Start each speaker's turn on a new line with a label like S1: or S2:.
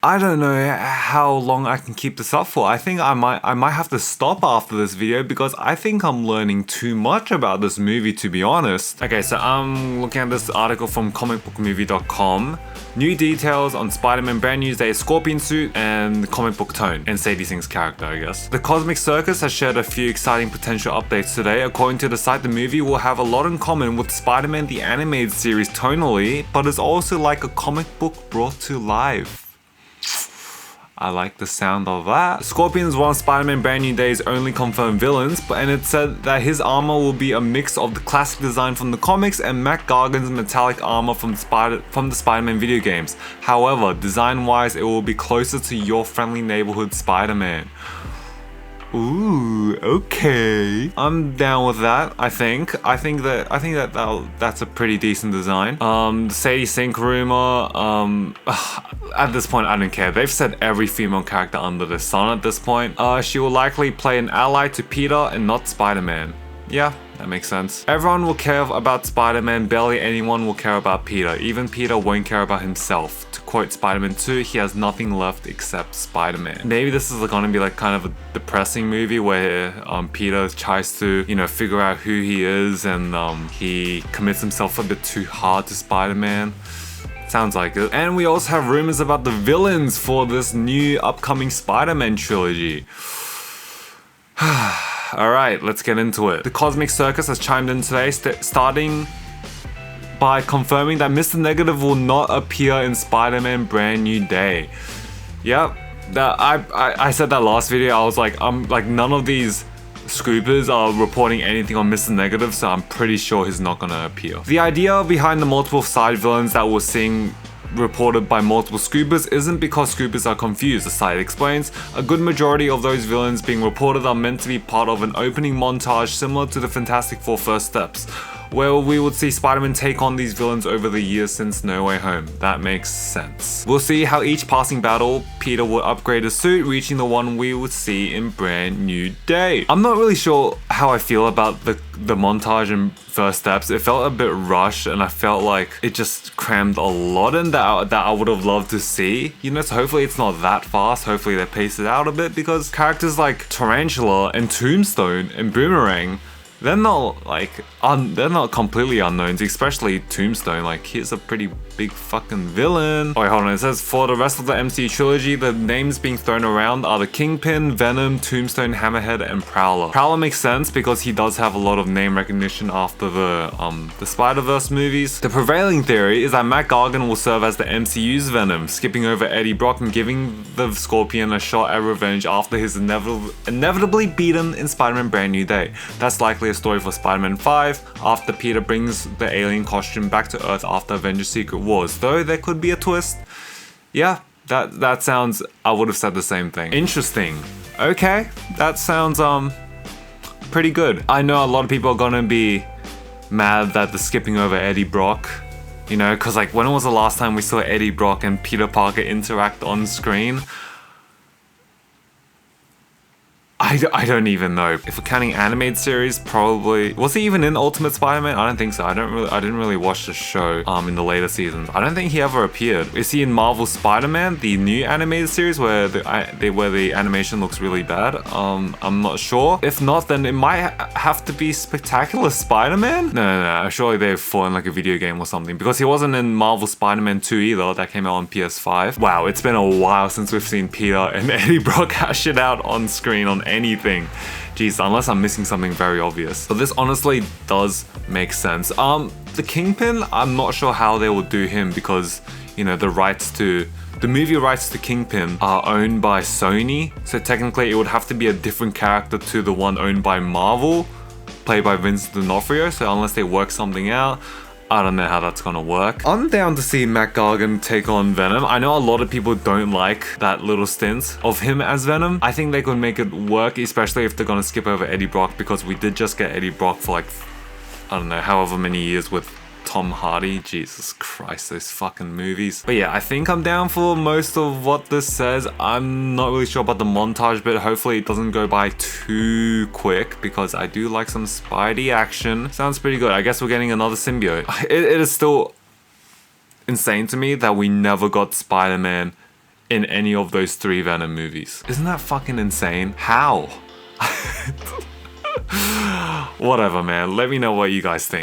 S1: I don't know how long I can keep this up for. I think I might have to stop after this video because I think I'm learning too much about this movie, to be honest. Okay, so I'm looking at this article from comicbookmovie.com. New details on Spider-Man Brand New Day Scorpion suit and comic book tone, and Sadie Sink's character, I guess. The Cosmic Circus has shared a few exciting potential updates today. According to the site, the movie will have a lot in common with Spider-Man the animated series tonally, but is also like a comic book brought to life. I like the sound of that. Scorpion is one of Spider-Man Brand New Day's only confirmed villains, and it said that his armor will be a mix of the classic design from the comics and Matt Gargan's metallic armor from the Spider-Man video games. However, design-wise, it will be closer to your friendly neighborhood Spider-Man. Ooh, okay. I'm down with that. I think that's a pretty decent design. The Sadie Sink rumor. At this point, I don't care. They've said every female character under the sun at this point. She will likely play an ally to Peter and not Spider-Man. Yeah, that makes sense. Everyone will care about Spider-Man, barely anyone will care about Peter. Even Peter won't care about himself. To quote Spider-Man 2, he has nothing left except Spider-Man. Maybe this is gonna be like kind of a depressing movie where Peter tries to, you know, figure out who he is, and he commits himself a bit too hard to Spider-Man. Sounds like it. And we also have rumors about the villains for this new upcoming Spider-Man trilogy. Alright, let's get into it. The Cosmic Circus has chimed in today, starting by confirming that Mr. Negative will not appear in Spider-Man Brand New Day. Yep, I said that last video. I was like, none of these scoopers are reporting anything on Mr. Negative, so I'm pretty sure he's not gonna appear. The idea behind the multiple side villains that we're seeing reported by multiple scoopers isn't because scoopers are confused, the site explains. A good majority of those villains being reported are meant to be part of an opening montage similar to the Fantastic Four First Steps, where we would see Spider-Man take on these villains over the years since No Way Home. That makes sense. We'll see how each passing battle, Peter will upgrade his suit, reaching the one we would see in Brand New Day. I'm not really sure how I feel about the montage in First Steps. It felt a bit rushed, and I felt like it just crammed a lot in that I would have loved to see. You know, so hopefully it's not that fast. Hopefully they pace it out a bit, because characters like Tarantula and Tombstone and Boomerang, they're not completely unknowns, especially Tombstone. Like, he's a pretty big fucking villain. Oh wait, hold on. It says for the rest of the MCU trilogy, the names being thrown around are the Kingpin, Venom, Tombstone, Hammerhead, and Prowler. Prowler makes sense because he does have a lot of name recognition after the Spider-Verse movies. The prevailing theory is that Matt Gargan will serve as the MCU's Venom, skipping over Eddie Brock and giving the Scorpion a shot at revenge after his inevitably beaten in Spider-Man Brand New Day. That's likely a story for Spider-Man 5, after Peter brings the alien costume back to Earth after Avengers Secret Wars, though there could be a twist. Yeah, that sounds, I would have said the same thing. Interesting. Okay, that sounds pretty good. I know a lot of people are gonna be mad that the skipping over Eddie Brock, you know, because like, when was the last time we saw Eddie Brock and Peter Parker interact on screen? I don't even know. If we're counting animated series, probably... Was he even in Ultimate Spider-Man? I don't think so. I didn't really watch the show in the later seasons. I don't think he ever appeared. Is he in Marvel Spider-Man, the new animated series where the animation looks really bad? I'm not sure. If not, then it might have to be Spectacular Spider-Man? No. Surely they've fought in like a video game or something, because he wasn't in Marvel Spider-Man 2 either. That came out on PS5. Wow, it's been a while since we've seen Peter and Eddie Brock hash it out on screen on anything. Jeez, unless I'm missing something very obvious. But this honestly does make sense. The Kingpin, I'm not sure how they will do him, because, you know, the movie rights to Kingpin are owned by Sony, so technically it would have to be a different character to the one owned by Marvel, played by Vincent D'Onofrio, so unless they work something out, I don't know how that's gonna work. I'm down to see Matt Gargan take on Venom. I know a lot of people don't like that little stint of him as Venom. I think they could make it work, especially if they're gonna skip over Eddie Brock, because we did just get Eddie Brock for like, I don't know, however many years with Tom Hardy. Jesus Christ, those fucking movies. But yeah, I think I'm down for most of what this says. I'm not really sure about the montage bit. Hopefully it doesn't go by too quick, because I do like some Spidey action. Sounds pretty good. I guess we're getting another symbiote. It is still insane to me that we never got Spider-Man in any of those 3 Venom movies. Isn't that fucking insane? How? Whatever, man. Let me know what you guys think.